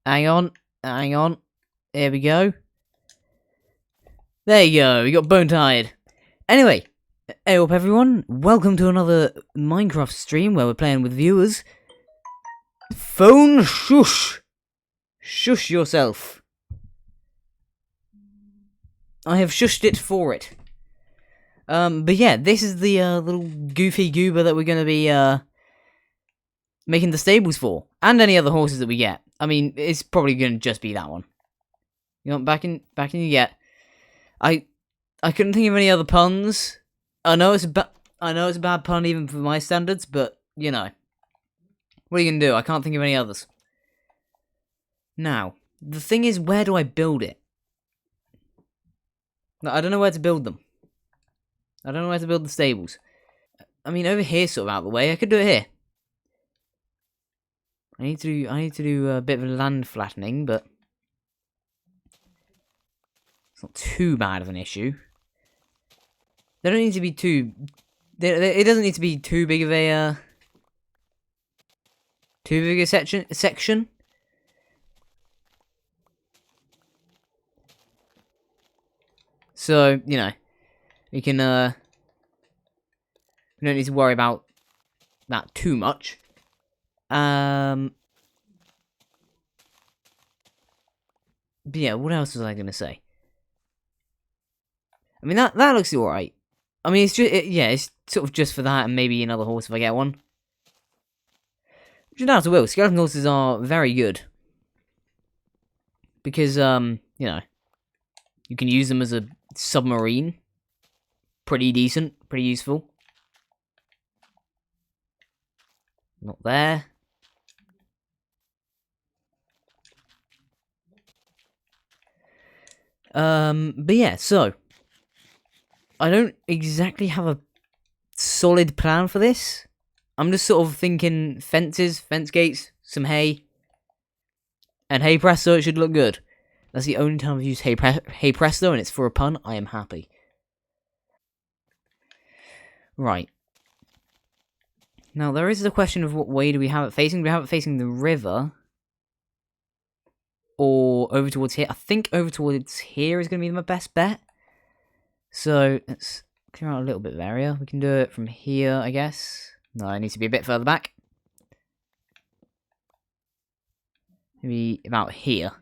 Hang on. Hang on. There we go. There you go. We got bone tired. Anyway, hey up everyone. Welcome to another Minecraft stream where we're playing with viewers. Phone shush. Shush yourself. I have shushed it for it. But yeah, this is the little goofy goober that we're gonna be making the stables for, and any other horses that we get. I mean, it's probably gonna just be that one. You know, back in you get. I couldn't think of any other puns. I know it's a bad pun even for my standards, but you know, what are you gonna do? I can't think of any others. Now, the thing is, where do I build it? I don't know where to build them. I don't know where to build the stables. I mean, over here, sort of out of the way. I could do it here. I need to do a bit of land flattening, but it's not too bad of an issue. They don't need to be too. It doesn't need to be too big of a section. So you know, we can we don't need to worry about that too much. But yeah, what else was I gonna say? I mean that looks alright. I mean it's just it's sort of just for that and maybe another horse if I get one. Which I will. Skeleton horses are very good because you know, you can use them as a submarine. Pretty decent, pretty useful. Not there. But yeah, so I don't exactly have a solid plan for this. I'm just sort of thinking fences, fence gates, some hay, and hey presto, it should look good. That's the only time I've used hey presto, and it's for a pun. I am happy. Right. Now there is the question of what way do we have it facing? Do we have it facing the river? Or over towards here? I think over towards here is going to be my best bet. So let's clear out a little bit of area. We can do it from here, I guess. No, it needs to be a bit further back. Maybe about here.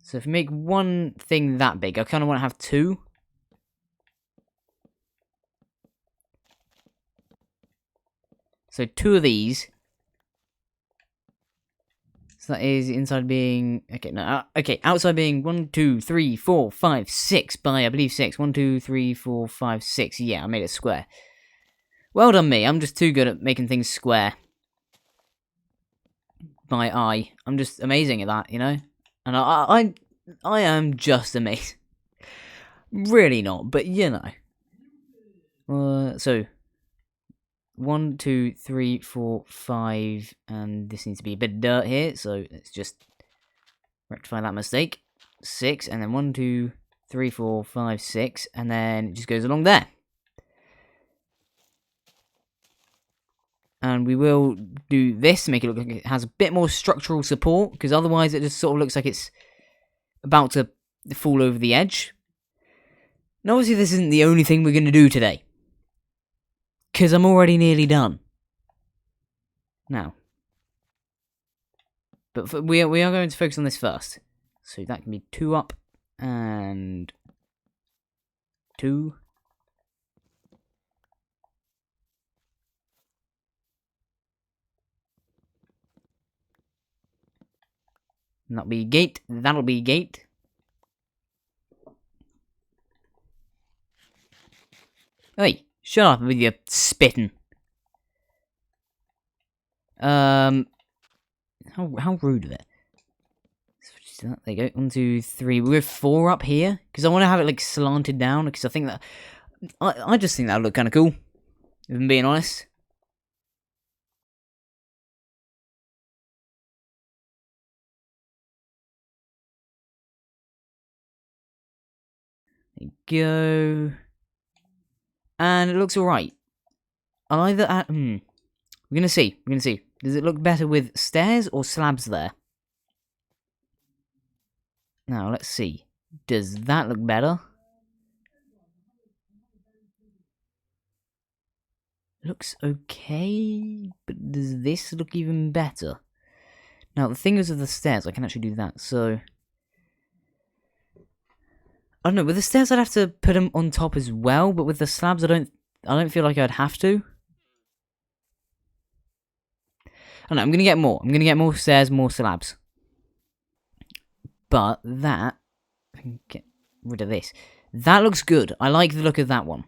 So if we make one thing that big, I kind of want to have two. So two of these. So that is inside being outside being 1, 2, 3, 4, 5, 6 by I believe 6. 1, 2, 3, 4, 5, 6. Yeah, I made it square. Well done, me. I'm just too good at making things square. By eye, I'm just amazing at that, you know. And I am just amazing. Really not, but you know. So 1, 2, 3, 4, 5, and this needs to be a bit of dirt here, so let's just rectify that mistake. 6, and then 1, 2, 3, 4, 5, 6, and then it just goes along there. And we will do this to make it look like it has a bit more structural support, because otherwise it just sort of looks like it's about to fall over the edge. Now obviously this isn't the only thing we're going to do today, because I'm already nearly done. Now. But we are going to focus on this first. So that can be 2 up and 2. And that'll be gate. That'll be gate. Hey, shut up with your spitting. How rude of it. There you go. 1, 2, 3. We'll go 4 up here because I want to have it like slanted down because I think that I just think that would look kind of cool. If I'm being honest. There you go. And it looks alright. I'll either we're gonna see. Does it look better with stairs or slabs there? Now, let's see. Does that look better? Looks okay, but does this look even better? Now, the thing is with the stairs, I can actually do that, so... I don't know, with the stairs I'd have to put them on top as well, but with the slabs I don't feel like I'd have to. I don't know, I'm gonna get more. I'm gonna get more stairs, more slabs. But that... I can get rid of this. That looks good. I like the look of that one.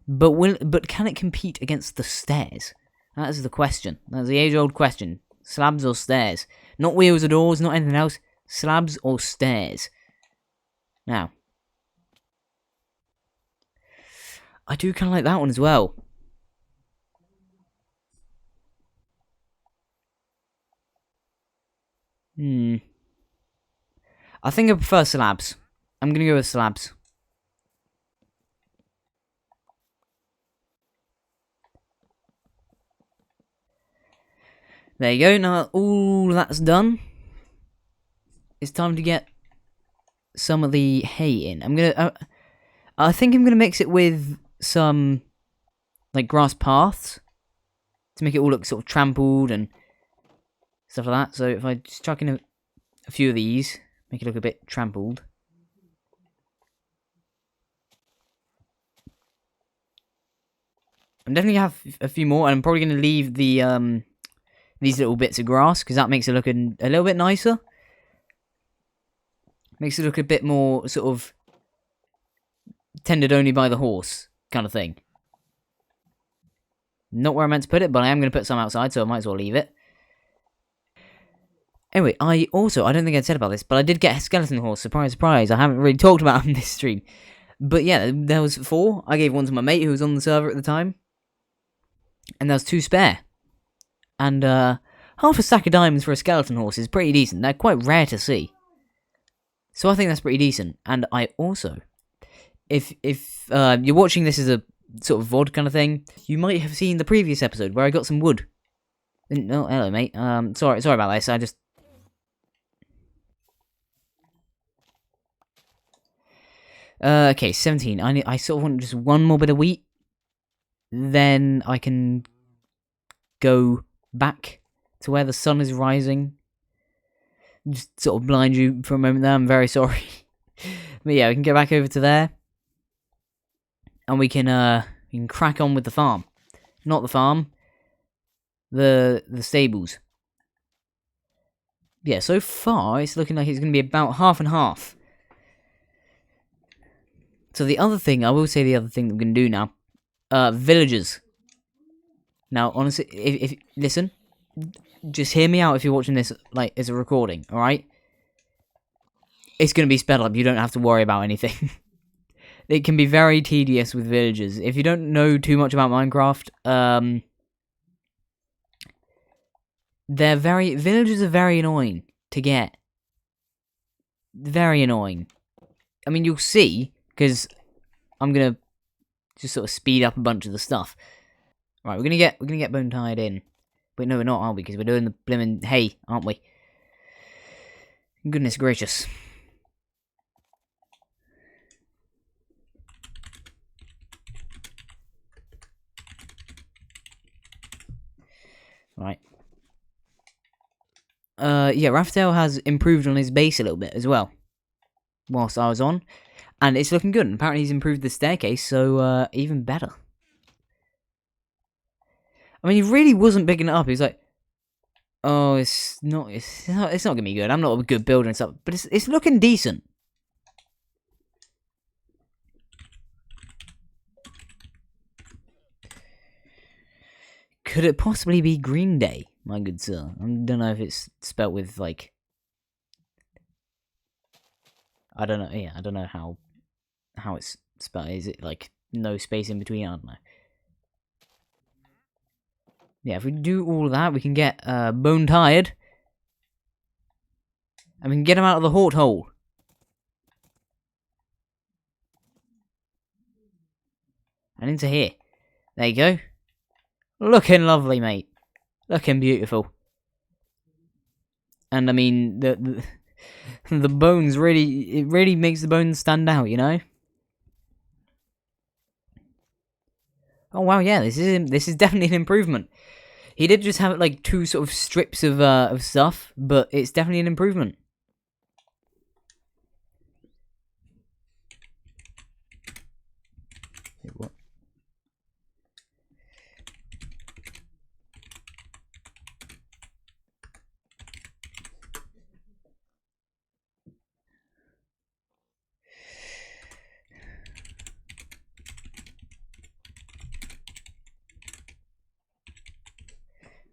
But can it compete against the stairs? That is the question. That's the age-old question. Slabs or stairs? Not wheels or doors, not anything else. Slabs or stairs? Now, I do kind of like that one as well. I think I prefer slabs. I'm gonna go with slabs. There you go. Now all that's done, it's time to get some of the hay in. I think I'm gonna mix it with some like grass paths to make it all look sort of trampled and stuff like that. So if I just chuck in a few of these, make it look a bit trampled. I'm definitely gonna have a few more, and I'm probably gonna leave the these little bits of grass because that makes it look a little bit nicer. Makes it look a bit more sort of tended only by the horse kind of thing. Not where I meant to put it, but I am going to put some outside, so I might as well leave it. Anyway, I don't think I'd said about this, but I did get a skeleton horse. Surprise, surprise. I haven't really talked about him in this stream. But yeah, there was 4. I gave one to my mate who was on the server at the time. And there was 2 spare. And half a stack of diamonds for a skeleton horse is pretty decent. They're quite rare to see. So I think that's pretty decent. And I also, if you're watching this as a sort of VOD kind of thing, you might have seen the previous episode where I got some wood. Oh, hello, mate. Sorry about this. I just... okay, 17. I sort of want just one more bit of wheat. Then I can go back to where the sun is rising. Just sort of blind you for a moment there. I'm very sorry. But yeah, we can get back over to there. And we can crack on with the farm. Not the farm. The stables. Yeah, so far it's looking like it's going to be about half and half. So the other thing, I will say the other thing that we're going to do now. Villagers. Now, honestly, if listen, just hear me out if you're watching this like as a recording, alright? It's going to be sped up, you don't have to worry about anything. It can be very tedious with villagers. If you don't know too much about Minecraft, villagers are very annoying to get. Very annoying. I mean, you'll see, because I'm gonna just sort of speed up a bunch of the stuff. Right, we're gonna get bone tied in. Wait, no, we're not, are we? Because we're doing the blimmin' hay, aren't we? Goodness gracious. Right. Yeah, Raphael has improved on his base a little bit as well. Whilst I was on. And it's looking good. And apparently he's improved the staircase, so even better. I mean, he really wasn't picking it up. He was like, oh, it's not gonna be good. I'm not a good builder and stuff. But it's looking decent. Could it possibly be Green Day, my good sir? I don't know if it's spelt with, like... I don't know, yeah, I don't know how it's spelled. Is it, like, no space in between? I don't know. Yeah, if we do all of that, we can get bone tired. And we can get him out of the hort hole. And into here. There you go. Looking lovely, mate. Looking beautiful. And I mean, the bones really, it really makes the bones stand out, you know? Oh wow, yeah, this is definitely an improvement. He did just have like 2 sort of strips of stuff, but it's definitely an improvement. Wait, what?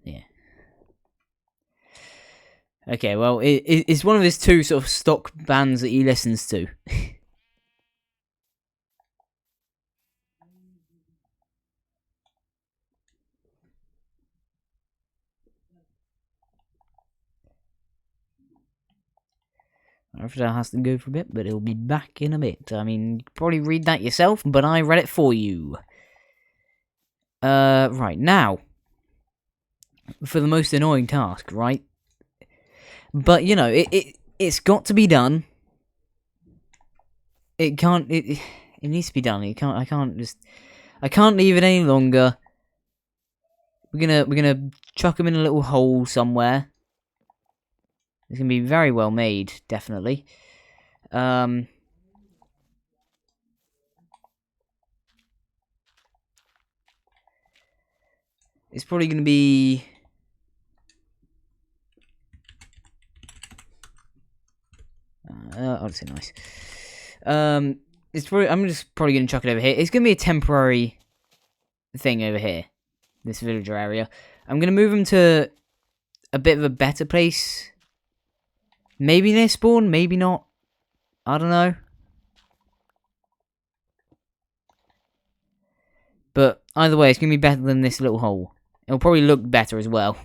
Yeah. Okay, well, it's one of his 2 sort of stock bands that he listens to. I don't know if that has to go for a bit, but it'll be back in a bit. I mean, you can probably read that yourself, but I read it for you. Right, now. For the most annoying task, right? But, you know, it's got to be done. It can't, it needs to be done. I can't leave it any longer. We're gonna chuck him in a little hole somewhere. It's gonna be very well made, definitely. It's probably gonna be. I'd say nice. It's probably. I'm just probably gonna chuck it over here. It's gonna be a temporary thing over here, this villager area. I'm gonna move him to a bit of a better place. Maybe near spawn, maybe not. I don't know. But either way, it's gonna be better than this little hole. It'll probably look better as well.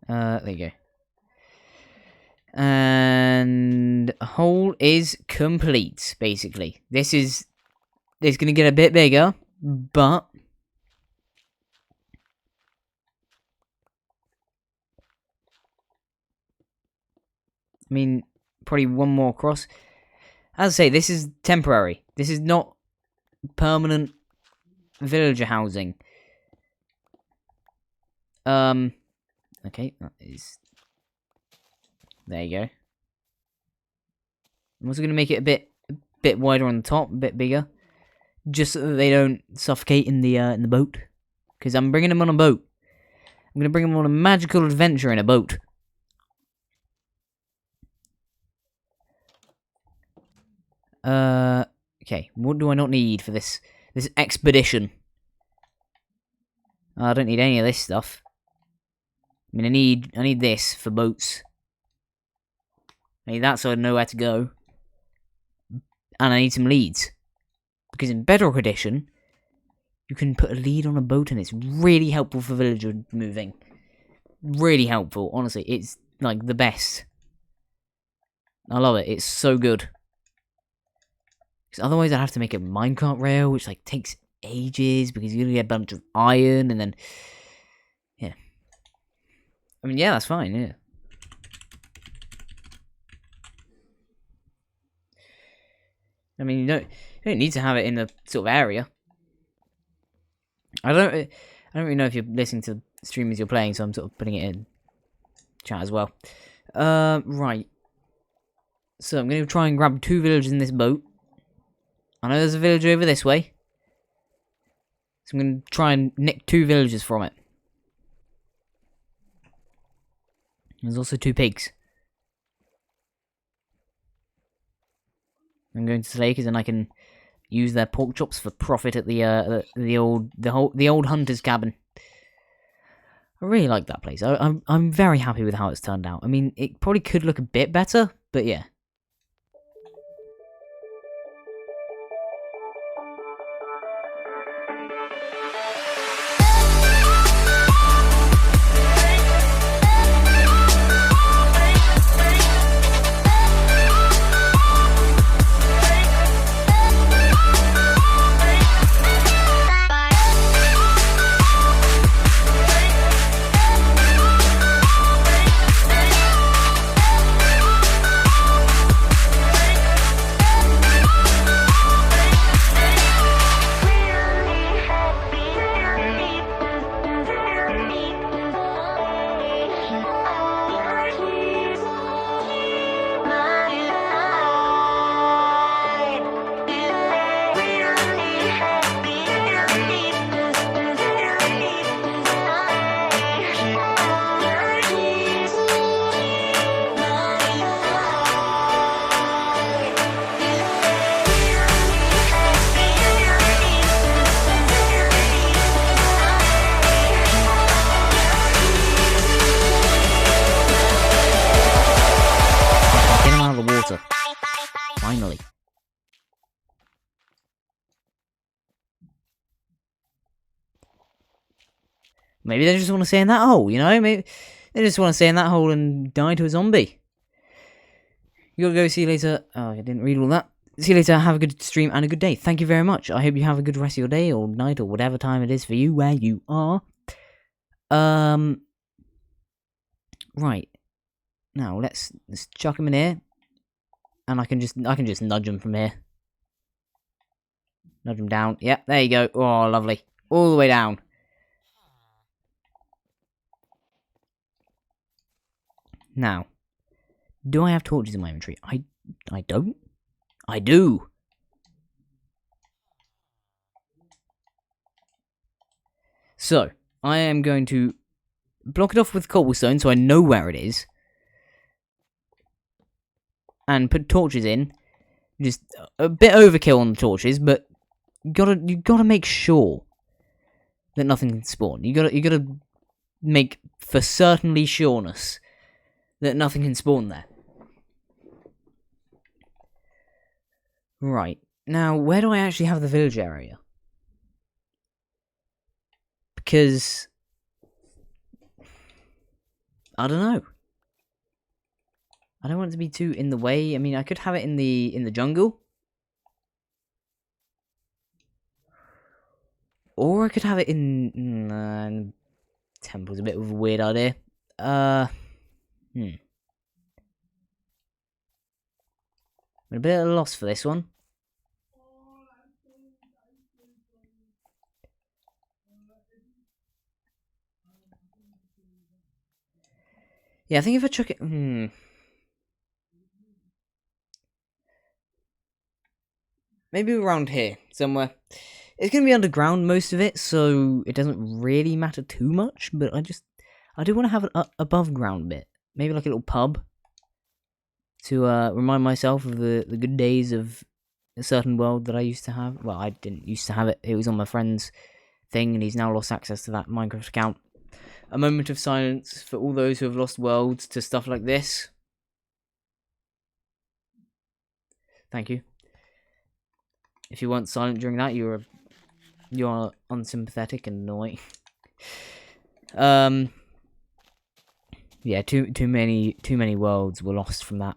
There you go. And hole is complete, basically. It's gonna get a bit bigger, but I mean, probably one more across. As I say, this is temporary. This is not permanent villager housing. Okay, that is. There you go. I'm also gonna make it a bit wider on the top, a bit bigger, just so that they don't suffocate in the boat. Because I'm bringing them on a boat. I'm gonna bring them on a magical adventure in a boat. Okay, what do I not need for this expedition? I don't need any of this stuff. I mean, I need this for boats. I need that so I know where to go. And I need some leads. Because in Bedrock Edition, you can put a lead on a boat and it's really helpful for villager moving. Really helpful, honestly. It's like the best. I love it. It's so good. Because otherwise I'd have to make a minecart rail, which like takes ages because you're gonna get a bunch of iron and then yeah. I mean, yeah, that's fine, yeah. I mean, you don't need to have it in the sort of area. I don't really know if you're listening to the stream as you're playing, so I'm sort of putting it in chat as well. Right. So I'm going to try and grab 2 villagers in this boat. I know there's a villager over this way. So I'm going to try and nick 2 villagers from it. There's also 2 pigs. I'm going to slay because then I can use their pork chops for profit at the old hunter's cabin. I really like that place. I'm very happy with how it's turned out. I mean, it probably could look a bit better, but yeah. Maybe they just want to stay in that hole, you know? Maybe they just want to stay in that hole and die to a zombie. You gotta go, see you later. Oh, I didn't read all that. See you later, have a good stream and a good day. Thank you very much. I hope you have a good rest of your day or night or whatever time it is for you where you are. Right. Now let's chuck him in here. And I can just nudge him from here. Nudge him down. Yep, there you go. Oh, lovely. All the way down. Now, do I have torches in my inventory? I don't. I do. So, I am going to block it off with cobblestone so I know where it is. And put torches in. Just a bit overkill on the torches, but you gotta make sure that nothing can spawn. You gotta make for certainly sureness that nothing can spawn there. Right. Now, where do I actually have the village area? Because I don't know. I don't want it to be too in the way. I mean, I could have it in the jungle. Or I could have it in temple's a bit of a weird idea. I'm a bit at a loss for this one. Yeah, I think if I chuck it... Maybe around here, somewhere. It's going to be underground, most of it, so it doesn't really matter too much, but I do want to have an above ground bit. Maybe like a little pub. To remind myself of the good days of a certain world that I used to have. Well, I didn't used to have it. It was on my friend's thing, and he's now lost access to that Minecraft account. A moment of silence for all those who have lost worlds to stuff like this. Thank you. If you weren't silent during that, you are unsympathetic and annoying. Yeah, too many worlds were lost from that.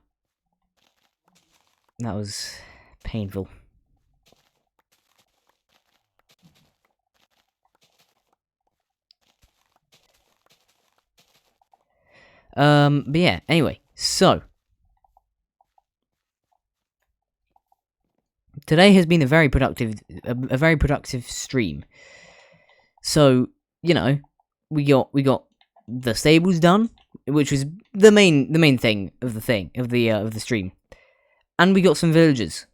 That was painful. But yeah, anyway, so today has been a very productive stream. So, you know, we got the stables done, which was the main thing of the stream. And we got some villagers,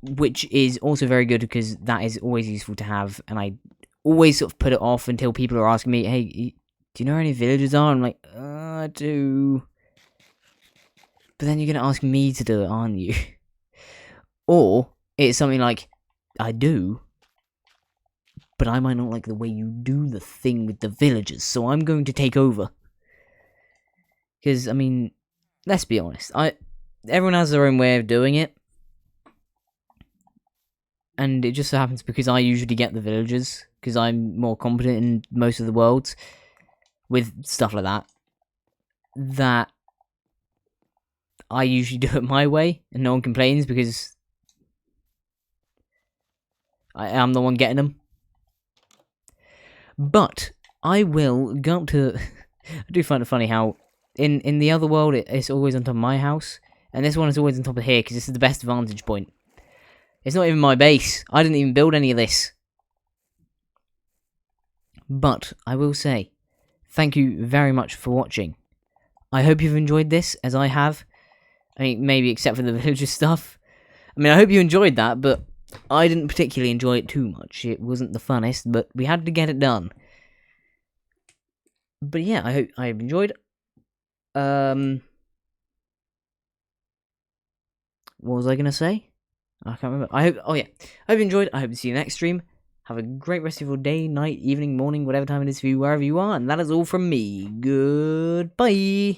which is also very good because that is always useful to have, and I always sort of put it off until people are asking me, hey, do you know where any villagers are? I'm like, I do. But then you're going to ask me to do it, aren't you? Or it's something like, I do, but I might not like the way you do the thing with the villagers, so I'm going to take over. Because, I mean, let's be honest, everyone has their own way of doing it. And it just so happens because I usually get the villagers, because I'm more competent in most of the worlds with stuff like that, that I usually do it my way, and no one complains because I am the one getting them. But I will go up to... I do find it funny how in the other world it's always on top of my house, and this one is always on top of here because this is the best vantage point. It's not even my base. I didn't even build any of this. But I will say, thank you very much for watching. I hope you've enjoyed this, as I have. I mean, maybe except for the villager stuff. I mean, I hope you enjoyed that, but I didn't particularly enjoy it too much. It wasn't the funnest, but we had to get it done. But yeah, I hope I've enjoyed. What was I gonna say? I can't remember. I hope you enjoyed. I hope to see you next stream. Have a great rest of your day, night, evening, morning, whatever time it is for you, wherever you are. And that is all from me. Goodbye.